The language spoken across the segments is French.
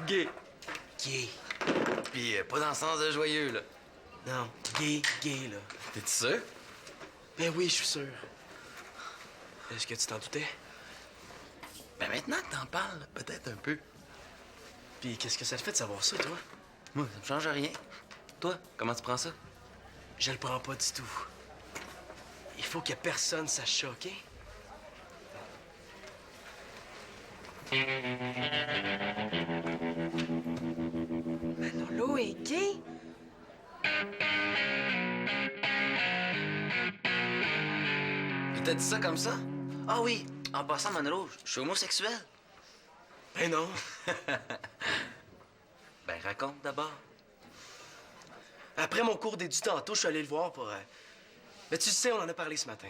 Gay. Gay. Puis pas dans le sens de joyeux, là. Non, gay, là. T'es-tu sûr? Ben oui, je suis sûr. Est-ce que tu t'en doutais? Ben maintenant que t'en parles, peut-être un peu. Puis qu'est-ce que ça te fait de savoir ça, toi? Moi, ça me change rien. Toi, comment tu prends ça? Je le prends pas du tout. Il faut que personne sache ça, OK? Manolo est gay? Il t'a dit ça comme ça? Ah oui, en passant, Manolo, je suis homosexuel. Ben non. Ben raconte d'abord. Après mon cours d'édu tantôt, je suis allé le voir pour... Mais tu sais, on en a parlé ce matin.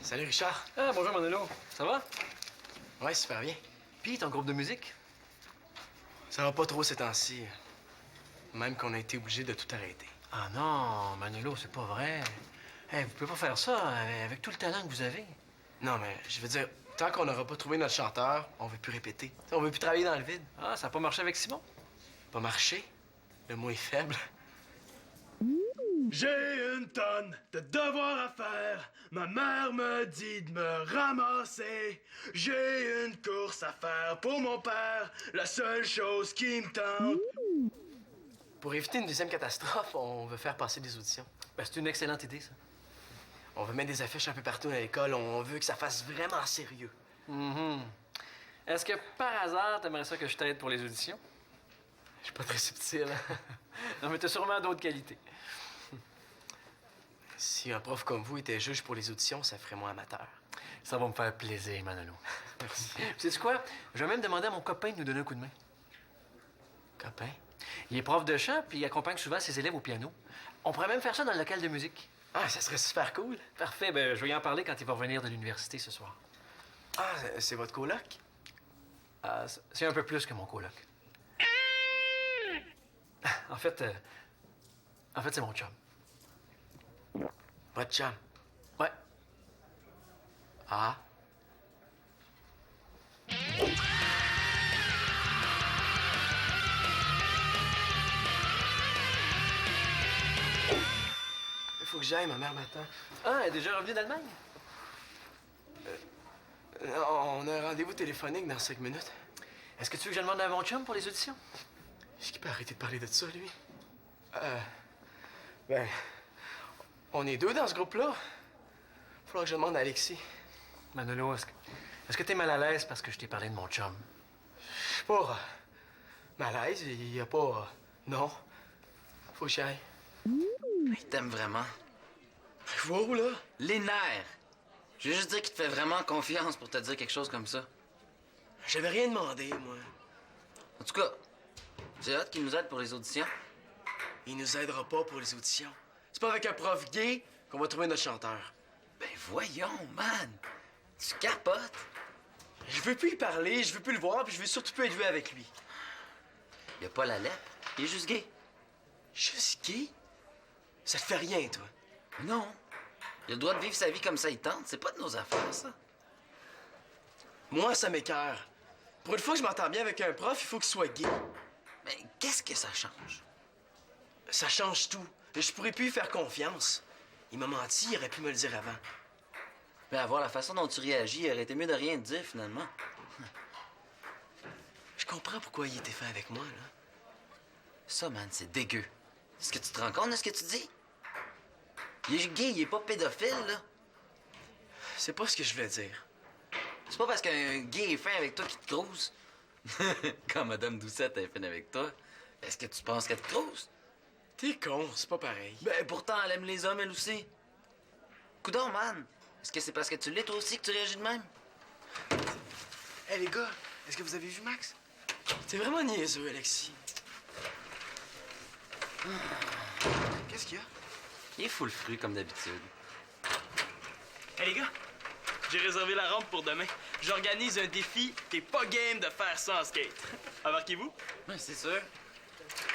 Salut, Richard. Ah, bonjour Manolo. Ça va? Ouais, super bien. Puis ton groupe de musique? Ça va pas trop ces temps-ci. Même qu'on a été obligé de tout arrêter. Ah non, Manolo, c'est pas vrai. Hey, vous pouvez pas faire ça avec tout le talent que vous avez. Non, mais je veux dire, tant qu'on n'aura pas trouvé notre chanteur, on veut plus répéter. On veut plus travailler dans le vide. Ah, ça a pas marché avec Simon? Pas marcher. Le mot est faible. J'ai une tonne de devoirs à faire. Ma mère me dit de me ramasser. J'ai une course à faire pour mon père. La seule chose qui me tente. Pour éviter une deuxième catastrophe, on veut faire passer des auditions. Ben, c'est une excellente idée, ça. On veut mettre des affiches un peu partout à l'école. On veut que ça fasse vraiment sérieux. Est-ce que par hasard, t'aimerais ça que je t'aide pour les auditions? Je suis pas très subtil. Non, mais t'as sûrement d'autres qualités. Si un prof comme vous était juge pour les auditions, ça ferait moi amateur. Ça va me faire plaisir, Manolo. Merci. Sais-tu quoi? Je vais même demander à mon copain de nous donner un coup de main. Copain? Il est prof de chant, puis il accompagne souvent ses élèves au piano. On pourrait même faire ça dans le local de musique. Ah, ça serait super cool. Parfait, ben je vais y en parler quand il va revenir de l'université ce soir. Ah, c'est votre coloc? Ah, c'est un peu plus que mon coloc. En fait, c'est mon chum. Votre chum? Ouais. Ah? Il faut que j'aille, ma mère m'attend. Ah, elle est déjà revenue d'Allemagne? On a un rendez-vous téléphonique dans 5 minutes. Est-ce que tu veux que je demande à mon chum pour les auditions? Est-ce qu'il peut arrêter de parler de ça, lui? Ben... On est deux dans ce groupe-là. Faudra que je demande à Alexis. Manolo, est-ce que t'es mal à l'aise parce que je t'ai parlé de mon chum? Je suis pas mal à l'aise. Il y a pas... non. Faut que j'aille. Il t'aime vraiment. Wow, là? Les nerfs. Je veux juste dire qu'il te fait vraiment confiance pour te dire quelque chose comme ça. J'avais rien demandé, moi. En tout cas, c'est hâte qu'il nous aide pour les auditions. Il nous aidera pas pour les auditions. C'est pas avec un prof gay qu'on va trouver notre chanteur. Ben voyons, man. Tu capotes. Je veux plus y parler, je veux plus le voir, puis je veux surtout plus être vu avec lui. Il a pas la lèpre. Il est juste gay. Juste gay? Ça te fait rien, toi. Non. Il a le droit de vivre sa vie comme ça il tente. C'est pas de nos affaires, ça. Moi, ça m'écoeure. Pour une fois que je m'entends bien avec un prof, il faut qu'il soit gay. Mais qu'est-ce que ça change? Ça change tout. Je pourrais plus lui faire confiance. Il m'a menti, il aurait pu me le dire avant. Mais à voir la façon dont tu réagis, il aurait été mieux de rien te dire, finalement. Je comprends pourquoi il était fait avec moi, là. Ça, man, c'est dégueu. Est-ce que tu te rends compte de ce que tu dis? Il est gay, il est pas pédophile, là. C'est pas ce que je voulais dire. C'est pas parce qu'un gay est fin avec toi qu'il te crouse. Quand Madame Doucette est fin avec toi, est-ce que tu penses qu'elle te crouse? T'es con, c'est pas pareil. Ben, pourtant, elle aime les hommes, elle aussi. Coudon, man. Est-ce que c'est parce que tu l'es, toi aussi, que tu réagis de même? Hé, les gars, est-ce que vous avez vu Max? T'es vraiment niaiseux, Alexis. Qu'est-ce qu'il y a? Il est full fruit, comme d'habitude. Hey les gars, j'ai réservé la rampe pour demain. J'organise un défi. T'es pas game de faire ça en skate. Embarquez-vous? Ouais, c'est sûr.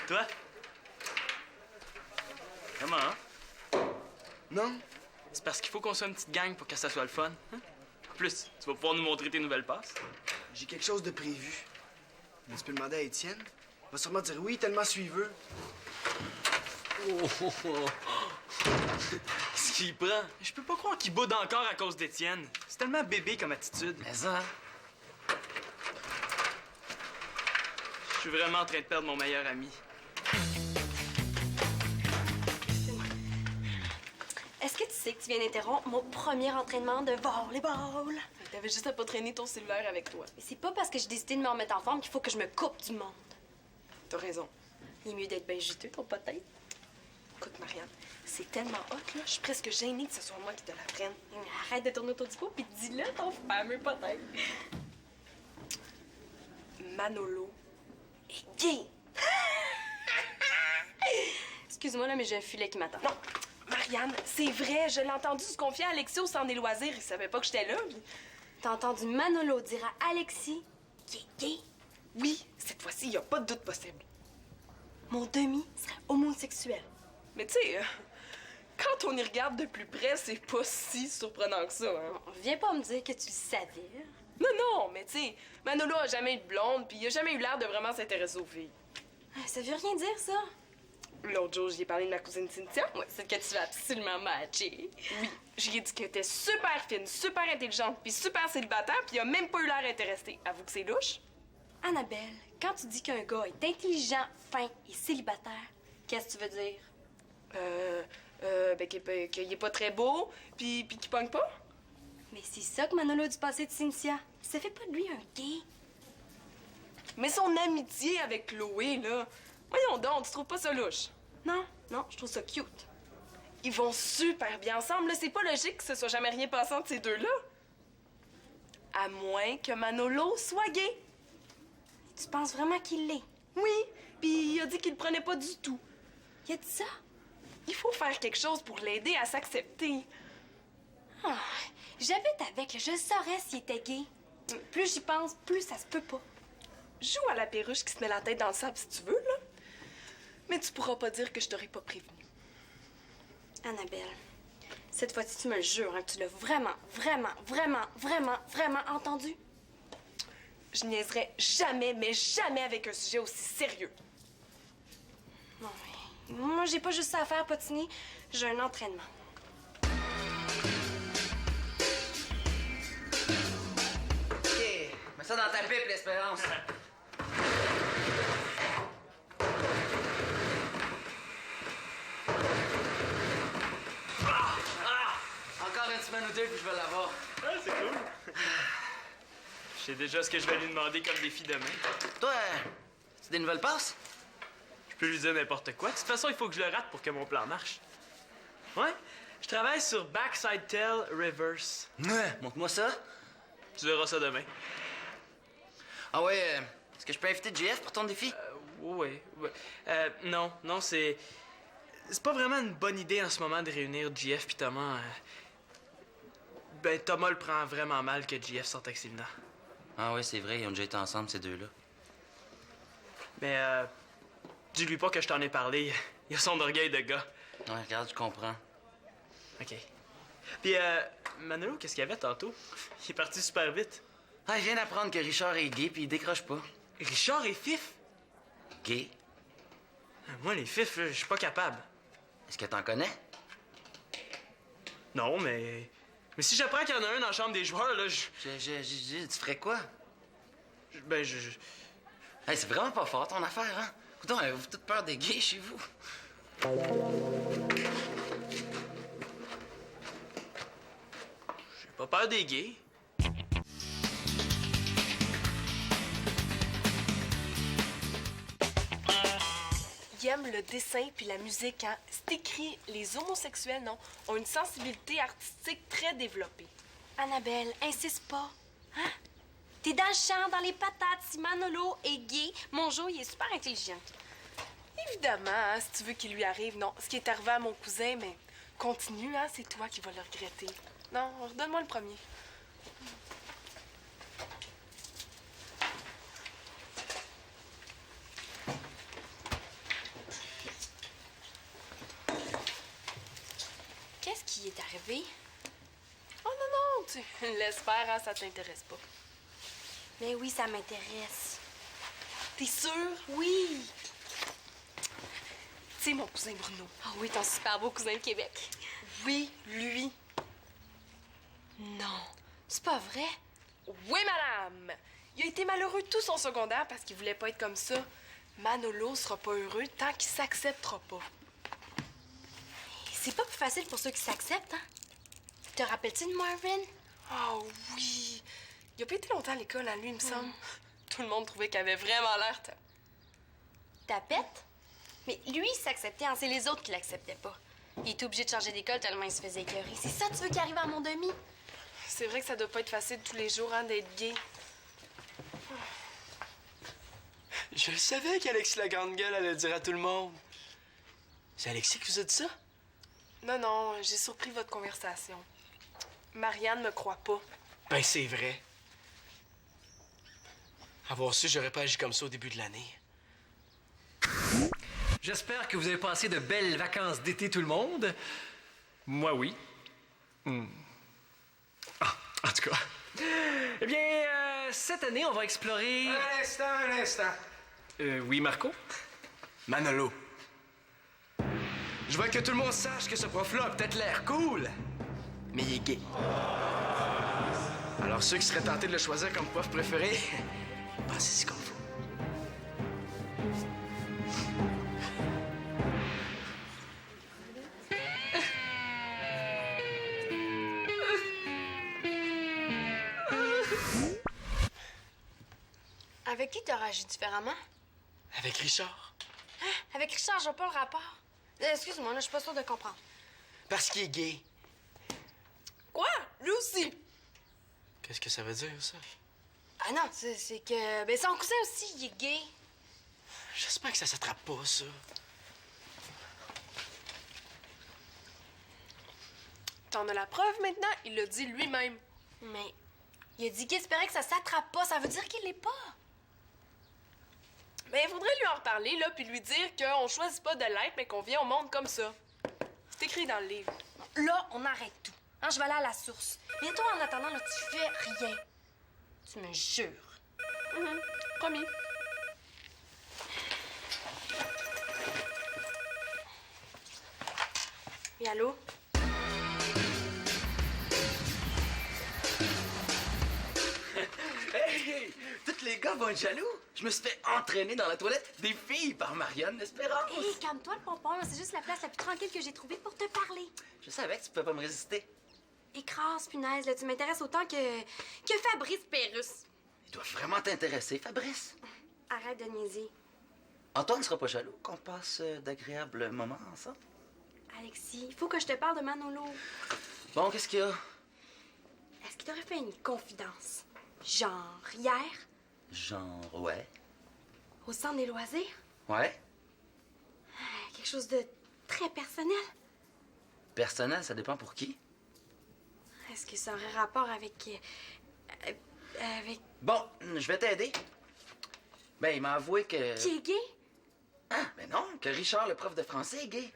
Toi? Comment, hein? Non? C'est parce qu'il faut qu'on soit une petite gang pour que ça soit le fun. Hein? En plus, tu vas pouvoir nous montrer tes nouvelles passes. J'ai quelque chose de prévu. Mais tu peux demander à Étienne. Il va sûrement dire oui, tellement suiveux. Ce qu'il prend. Je peux pas croire qu'il boude encore à cause d'Étienne. C'est tellement bébé comme attitude. Mais ça, hein? Je suis vraiment en train de perdre mon meilleur ami. Est-ce que tu sais que tu viens d'interrompre mon premier entraînement de volleyball? T'avais juste à pas traîner ton cellulaire avec toi. Mais c'est pas parce que j'ai décidé de me remettre en forme qu'il faut que je me coupe du monde. T'as raison. Il est mieux d'être bien juteux, ton potin. Écoute, Marianne, c'est tellement hot, là. Je suis presque gênée que ce soit moi qui te l'apprenne. Arrête de tourner autour du pot puis dis-le, ton fameux potin. Manolo. Et gay! Excuse-moi, là, mais j'ai un filet qui m'attend. Non, Marianne, c'est vrai, je l'ai entendu se confier à Alexis au centre des loisirs. Il savait pas que j'étais là. Puis... T'as entendu Manolo dire à Alexis qu'il est gay? Oui, cette fois-ci, y a pas de doute possible. Mon demi serait homosexuel. Mais tu sais, quand on y regarde de plus près, c'est pas si surprenant que ça, hein. Viens pas me dire que tu le savais. Non, non, mais tu sais, Manolo a jamais eu de blonde, puis il a jamais eu l'air de vraiment s'intéresser aux filles. Ça veut rien dire, ça. L'autre jour, j'y ai parlé de ma cousine Cynthia. Ouais, celle que tu vas absolument matcher. Oui, j'y ai dit qu'elle était super fine, super intelligente, puis super célibataire, puis il a même pas eu l'air intéressé. Avoue que c'est louche? Annabelle, quand tu dis qu'un gars est intelligent, fin et célibataire, qu'est-ce que tu veux dire? Ben qu'il est pas très beau, puis qu'il pogne pas. Mais c'est ça que Manolo a du passé de Cynthia. Ça fait pas de lui un gay. Mais son amitié avec Chloé, là, voyons donc, tu trouves pas ça louche? Non, non, je trouve ça cute. Ils vont super bien ensemble, là. C'est pas logique que ce soit jamais rien passé entre ces deux-là. À moins que Manolo soit gay. Tu penses vraiment qu'il l'est? Oui, puis il a dit qu'il le prenait pas du tout. Il a dit ça? Il faut faire quelque chose pour l'aider à s'accepter. Ah, j'habite avec, là, je saurais s'il était gay. Plus j'y pense, plus ça se peut pas. Joue à la perruche qui se met la tête dans le sable si tu veux, là. Mais tu pourras pas dire que je t'aurais pas prévenu. Annabelle, cette fois-ci, tu me le jures, hein, que tu l'as vraiment, vraiment, vraiment, vraiment, vraiment entendu. Je niaiserai jamais, mais jamais avec un sujet aussi sérieux. Non, mais moi, j'ai pas juste ça à faire, patiner. J'ai un entraînement. OK, mets ça dans ta pipe, l'Espérance. Encore une semaine ou deux, puis je vais l'avoir. Ah, c'est cool. Je sais déjà ce que je vais lui demander comme défi demain. Toi, c'est des nouvelles passes? Je peux lui dire n'importe quoi. De toute façon, il faut que je le rate pour que mon plan marche. Ouais, je travaille sur Backside Tail Reverse. Ouais, montre-moi ça. Tu verras ça demain. Ah ouais, est-ce que je peux inviter JF pour ton défi? Ouais. Non, c'est... C'est pas vraiment une bonne idée en ce moment de réunir JF puis Thomas. Ben, Thomas le prend vraiment mal que JF sorte avec Sylvina. Ah ouais, c'est vrai, ils ont déjà été ensemble, ces deux-là. Mais, dis-lui pas que je t'en ai parlé. Il a son orgueil de gars. Ouais, regarde, je comprends. OK. Puis, Manolo, qu'est-ce qu'il y avait tantôt? Il est parti super vite. Ah, je viens d'apprendre que Richard est gay, puis il décroche pas. Richard est fif? Gay? Moi, les fifs, je suis pas capable. Est-ce que t'en connais? Non, mais... Mais si j'apprends qu'il y en a un dans la chambre des joueurs, là, Tu ferais quoi? Ben, Hey, c'est vraiment pas fort, ton affaire, hein? Coudonc, avez-vous toute peur des gays chez vous? J'ai pas peur des gays. Il aime le dessin puis la musique, hein. C'est écrit, les homosexuels, non, ont une sensibilité artistique très développée. Annabelle, insiste pas. Hein? T'es dans le champ, dans les patates. Si Manolo est gay, mon Jo, il est super intelligent. Évidemment, hein, si tu veux qu'il lui arrive, non. Ce qui est arrivé à mon cousin, mais continue, hein, c'est toi qui vas le regretter. Non, redonne-moi le premier. Laisse faire, hein, ça t'intéresse pas. Mais oui, ça m'intéresse. T'es sûre? Oui! Tu sais, mon cousin Bruno. Ah oui, ton super beau cousin de Québec. Oui, lui. Non, c'est pas vrai. Oui, madame! Il a été malheureux tout son secondaire parce qu'il voulait pas être comme ça. Manolo sera pas heureux tant qu'il s'acceptera pas. C'est pas plus facile pour ceux qui s'acceptent, hein? Te rappelles-tu de Marvin? Ah oui! Il a pas été longtemps à l'école, hein, lui, il me semble. Tout le monde trouvait qu'il avait vraiment l'air... Tapette? Mais lui, il s'acceptait, hein? C'est les autres qui l'acceptaient pas. Il était obligé de changer d'école tellement il se faisait écœurer. C'est ça, tu veux qu'il arrive à mon demi? C'est vrai que ça doit pas être facile tous les jours, hein, d'être gay. Je savais qu'Alexis la grande gueule allait le dire à tout le monde. C'est Alexis qui vous a dit ça? Non, non, j'ai surpris votre conversation. Marianne me croit pas. Ben, c'est vrai. Avoir su, j'aurais pas agi comme ça au début de l'année. J'espère que vous avez passé de belles vacances d'été, tout le monde. Moi, oui. Ah, en tout cas. Eh bien, cette année, on va explorer... Un instant. Oui, Marco? Manolo. Je veux que tout le monde sache que ce prof-là a peut-être l'air cool, mais il est gay. Alors ceux qui seraient tentés de le choisir comme prof préféré, pensez-y comme faut. Avec qui t'aurais agi différemment? Avec Richard. Avec Richard, je vois pas le rapport. Excuse-moi, là, je suis pas sûre de comprendre. Parce qu'il est gay. Quoi? Lui aussi? Qu'est-ce que ça veut dire, ça? Ah non, c'est que... Ben, son cousin aussi, il est gay. J'espère que ça s'attrape pas, ça. T'en as la preuve maintenant? Il l'a dit lui-même. Mais il a dit qu'il espérait que ça s'attrape pas. Ça veut dire qu'il l'est pas. Ben, il faudrait lui en reparler, là, puis lui dire qu'on choisit pas de l'être, mais qu'on vient au monde comme ça. C'est écrit dans le livre. Là, on arrête tout. Hein, je vais aller à la source. Mais toi, en attendant, là, tu fais rien. Tu me jures. Promis. Et allô? Hey! Tous les gars vont être jaloux. Je me suis fait entraîner dans la toilette des filles par Marianne L'Espérance. Hé, calme-toi, le pompon. C'est juste la place la plus tranquille que j'ai trouvée pour te parler. Je savais que tu pouvais pas me résister. Écrase, punaise, là, tu m'intéresses autant que Fabrice Pérusse. Il doit vraiment t'intéresser, Fabrice. Arrête de niaiser. Antoine ne sera pas jaloux qu'on passe d'agréables moments ensemble. Alexis, il faut que je te parle de Manolo. Bon, qu'est-ce qu'il y a? Est-ce qu'il t'aurait fait une confidence? Genre, hier, Genre, ouais. au centre des loisirs? Ouais? Quelque chose de très personnel. Personnel, ça dépend pour qui. Est-ce que ça aurait rapport avec... avec... Bon, je vais t'aider. Ben, il m'a avoué que... Qui est gay? Ah, ben non, que Richard, le prof de français, est gay.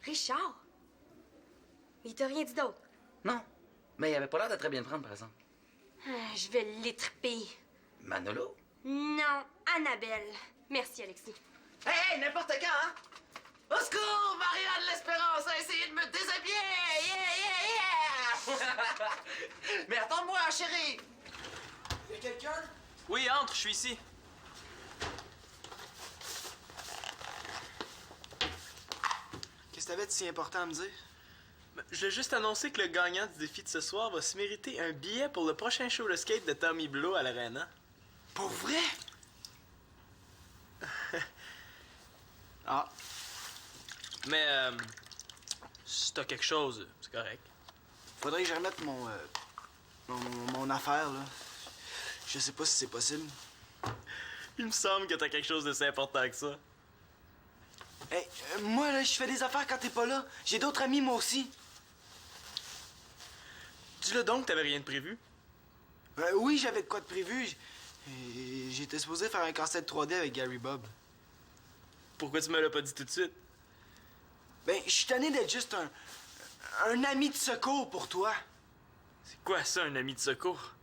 Richard? Il t'a rien dit d'autre? Non, mais il avait pas l'air de très bien le prendre, par exemple. Je vais l'étriper. Manolo? Non, Annabelle. Merci, Alexis. Hey, n'importe quand, hein? Au secours, Marianne L'Espérance a essayé de me déshabiller! Yeah, yeah, yeah! Mais attends-moi, chérie! Y a quelqu'un? Oui, entre, je suis ici. Qu'est-ce que t'avais de si important à me dire? Je voulais juste annoncer que le gagnant du défi de ce soir va se mériter un billet pour le prochain show de skate de Tommy Blow à l'Arena. Pour vrai? Ah, Mais, si t'as quelque chose, c'est correct. faudrait que je remette mon affaire, là. Je sais pas si c'est possible. Il me semble que t'as quelque chose de si important que ça. Hey, moi, là, je fais des affaires quand t'es pas là. J'ai d'autres amis, moi aussi. Dis-le donc que t'avais rien de prévu. Oui, j'avais de quoi de prévu. J'étais supposé faire un casse-tête 3D avec Gary Bob. Pourquoi tu me l'as pas dit tout de suite? Ben, je suis tanné d'être juste un ami de secours pour toi. C'est quoi ça, un ami de secours?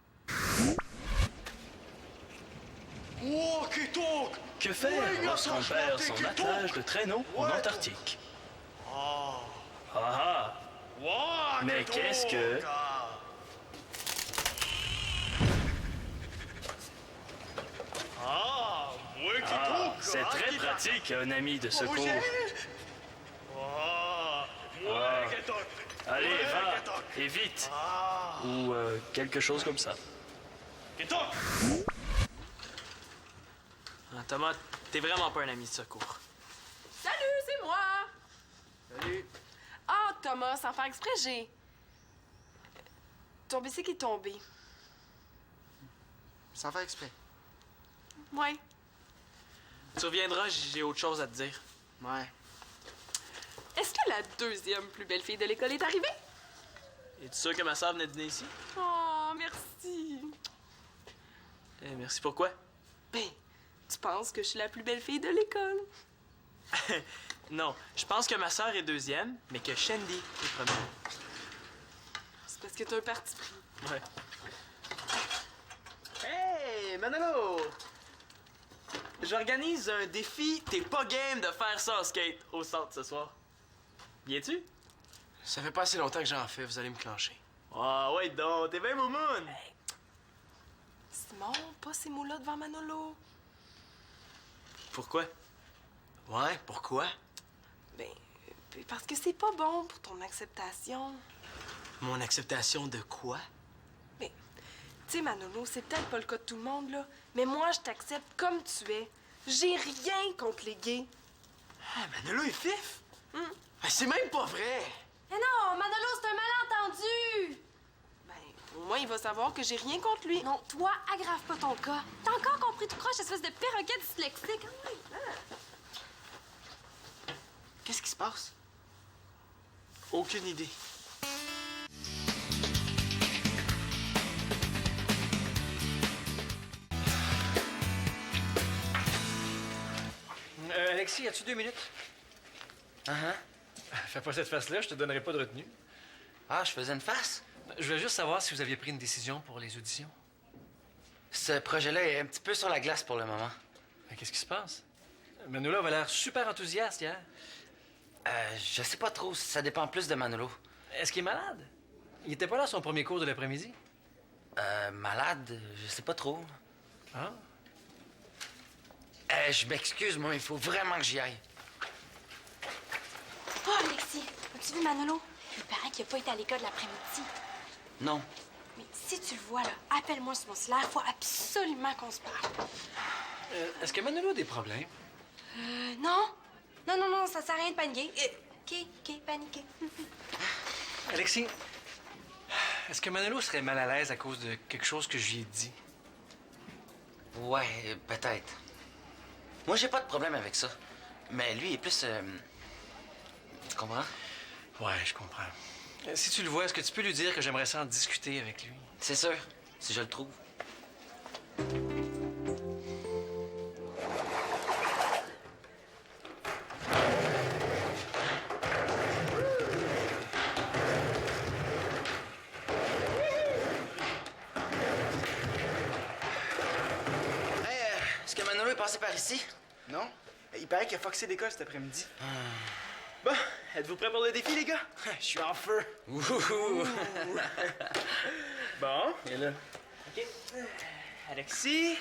Oh, Ketok! Que faire lorsqu'on perd son attelage de traîneau en Antarctique? Ah ah! Mais qu'est-ce que... Ah, c'est très pratique, un ami de secours. Allez, va, et vite. Ou quelque chose comme ça. Ah, Thomas, t'es vraiment pas un ami de secours. Salut, c'est moi! Salut. Ah, Thomas, sans faire exprès, j'ai... Ton bicycle est tombé. Sans faire exprès. Ouais. Tu reviendras, j'ai autre chose à te dire. Ouais. Est-ce que la deuxième plus belle fille de l'école est arrivée? Es-tu sûr que ma soeur venait dîner ici? Oh, merci. Merci pourquoi? Ben, tu penses que je suis la plus belle fille de l'école? Non, je pense que ma soeur est deuxième, mais que Shandy est première. C'est parce que t'as un parti pris. Ouais. Hey, Manolo! J'organise un défi T'es pas game de faire ça en skate au centre ce soir. Viens-tu? Ça fait pas assez longtemps que j'en fais, vous allez me clencher. Ah ouais donc, t'es bien moumoune! Simon, pas ces mots-là devant Manolo. Pourquoi? Ouais, pourquoi? Ben, parce que c'est pas bon pour ton acceptation. Mon acceptation de quoi? Ben, tu sais, Manolo, c'est peut-être pas le cas de tout le monde, là, mais moi, je t'accepte comme tu es. J'ai rien contre les gays. Ah, Manolo est fif! Ah, c'est même pas vrai! Mais non, Manolo, c'est un malentendu! Ben, au moins, il va savoir que j'ai rien contre lui. Non, toi, aggrave pas ton cas. T'as encore compris tout croche, espèce de perroquet dyslexique. Ah oui. Qu'est-ce qui se passe? Aucune idée. Alexis, as-tu 2 minutes? Fais pas cette face-là, je te donnerai pas de retenue. Ah, je faisais une face? Je voulais juste savoir si vous aviez pris une décision pour les auditions. Ce projet-là est un petit peu sur la glace pour le moment. Qu'est-ce qui se passe? Manolo avait l'air super enthousiaste hier. Je sais pas trop, ça dépend plus de Manolo. Est-ce qu'il est malade? Il était pas là à son premier cours de l'après-midi? Malade, je sais pas trop. Ah? Je m'excuse, moi, mais il faut vraiment que j'y aille. Oh, Alexis, as-tu vu Manolo? Il paraît qu'il a pas été à l'école l'après-midi. Non. Mais si tu le vois, là, appelle-moi sur mon cellulaire. Faut absolument qu'on se parle. Est-ce que Manolo a des problèmes? Non. Non, ça sert à rien de paniquer. OK, paniquer. Alexis, est-ce que Manolo serait mal à l'aise à cause de quelque chose que je lui ai dit? Ouais, peut-être. Moi, j'ai pas de problème avec ça. Mais lui, il est plus... Tu comprends? Ouais, je comprends. Si tu le vois, est-ce que tu peux lui dire que j'aimerais ça en discuter avec lui? C'est sûr, si je le trouve. Est-ce que Manolo est passé par ici? Non? Il paraît qu'il a foxé l'école cet après-midi. Bon, êtes-vous prêts pour le défi, les gars? Je suis en feu. Bon, et là? OK. Alexis,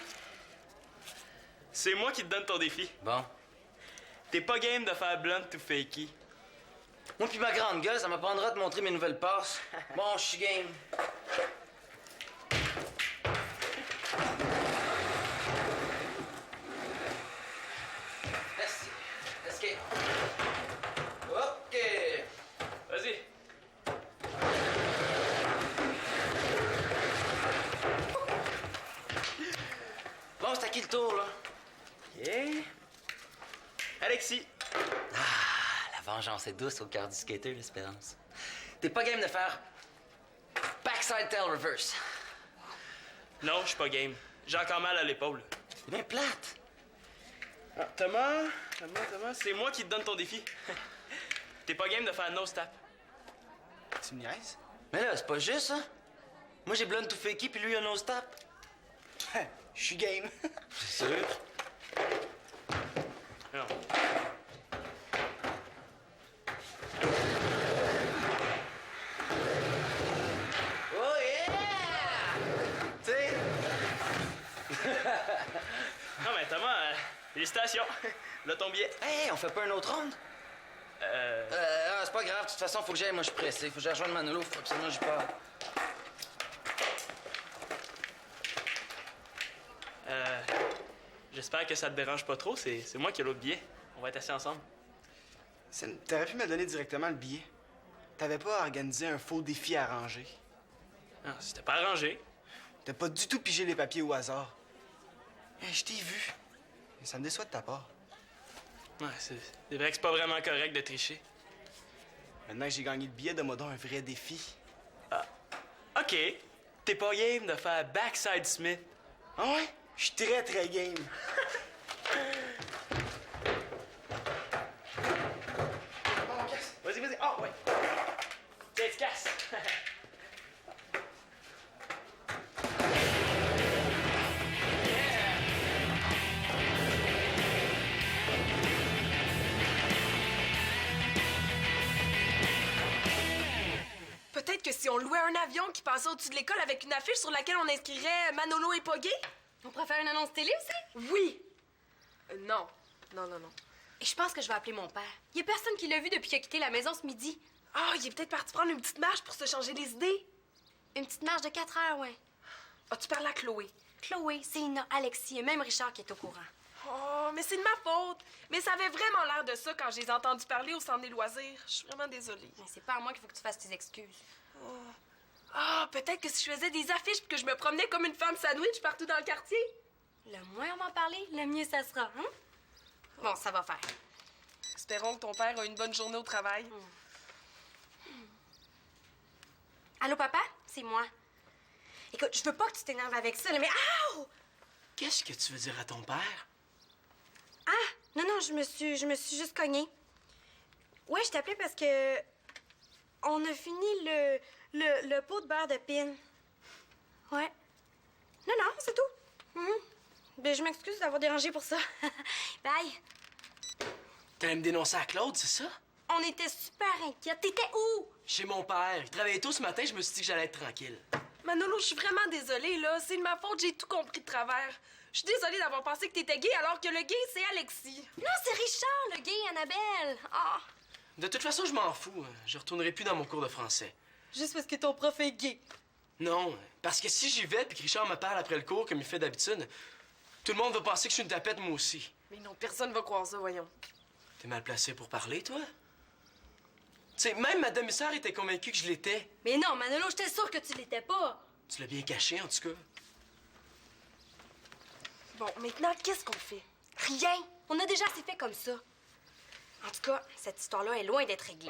c'est moi qui te donne ton défi. Bon. T'es pas game de faire blunt ou fakey. Moi puis ma grande gueule, ça m'apprendra de montrer mes nouvelles passes. Bon, je suis game. Escape. OK. Vas-y. Bon, c'est à qui le tour, là? OK. Alexis. La vengeance est douce au cœur du skater, l'espérance. T'es pas game de faire backside tail reverse. Non, je suis pas game. J'ai encore mal à l'épaule. C'est bien plate. Ah, Thomas, c'est moi qui te donne ton défi. T'es pas game de faire no step. Tu me niaises? Mais là, c'est pas juste, ça. Moi, j'ai blonde tout fakey, puis lui, un nose tap. Je suis game. C'est sûr. Non. Oh yeah! Tu sais, Non, mais Thomas, félicitations. Là, ton billet. Hey, on fait pas un autre round? C'est pas grave. De toute façon, faut que j'aille. Moi, je suis pressé. Faut que j'aille rejoindre Manolo. Faut absolument que j'y parle. J'espère que ça te dérange pas trop. C'est moi qui ai l'autre billet. On va être assis ensemble. T'aurais pu me donner directement le billet. T'avais pas organisé un faux défi arrangé. Non, c'était pas arrangé. T'as pas du tout pigé les papiers au hasard. Hey, je t'ai vu. Et ça me déçoit de ta part. Ouais, c'est vrai que c'est pas vraiment correct de tricher. Maintenant que j'ai gagné le billet, donne-moi donc un vrai défi. OK. T'es pas game de faire backside Smith. Ah ouais? Je suis très, très game. Vas-y, vas-y. Oh, ouais. Tiens, tu casses. Peut-être que si on louait un avion qui passait au-dessus de l'école avec une affiche sur laquelle on inscrirait Manolo et pas gay? On pourrait faire une annonce télé aussi? Oui. Non. Non, non, non. Et je pense que je vais appeler mon père. Il y a personne qui l'a vu depuis qu'il a quitté la maison ce midi. Ah, il est peut-être parti prendre une petite marche pour se changer les idées. Une petite marche de 4 heures, ouais. As-tu parlé à Chloé? Chloé, Céline, Alexis et même Richard qui est au courant. Oh, mais c'est de ma faute. Mais ça avait vraiment l'air de ça quand je les ai entendus parler au centre des loisirs. Je suis vraiment désolée. Mais c'est pas à moi qu'il faut que tu fasses tes excuses. Ah, peut-être que si je faisais des affiches puis que je me promenais comme une femme sandwich partout dans le quartier. Le moins on m'en parler, le mieux ça sera, hein? Bon, ça va faire. Espérons que ton père a une bonne journée au travail. Allô, papa? C'est moi. Écoute, je veux pas que tu t'énerves avec ça, là, mais... Ouh! Qu'est-ce que tu veux dire à ton père? Ah! Non, non, je me suis juste cognée. Ouais, je t'appelais parce que... On a fini le pot de beurre de pin. Ouais. Non, non, c'est tout. Ben, je m'excuse d'avoir dérangé pour ça. Bye. T'allais me dénoncer à Claude, c'est ça? On était super inquiètes. T'étais où? Chez mon père. Il travaillait tôt ce matin, je me suis dit que j'allais être tranquille. Manolo, je suis vraiment désolée, là. C'est de ma faute, j'ai tout compris de travers. Je suis désolée d'avoir pensé que t'étais gay alors que le gay, c'est Alexis. Non, c'est Richard, le gay, Annabelle. Ah! De toute façon, je m'en fous. Je retournerai plus dans mon cours de français. Juste parce que ton prof est gay. Non, parce que si j'y vais puis que Richard me parle après le cours comme il fait d'habitude, tout le monde va penser que je suis une tapette, moi aussi. Mais non, personne va croire ça, voyons. T'es mal placé pour parler, toi? Tu sais, même ma demi-sœur était convaincue que je l'étais. Mais non, Manolo, j'étais sûre que tu l'étais pas. Tu l'as bien caché, en tout cas. Bon, maintenant, qu'est-ce qu'on fait? Rien. On a déjà assez fait comme ça. En tout cas, cette histoire-là est loin d'être réglée.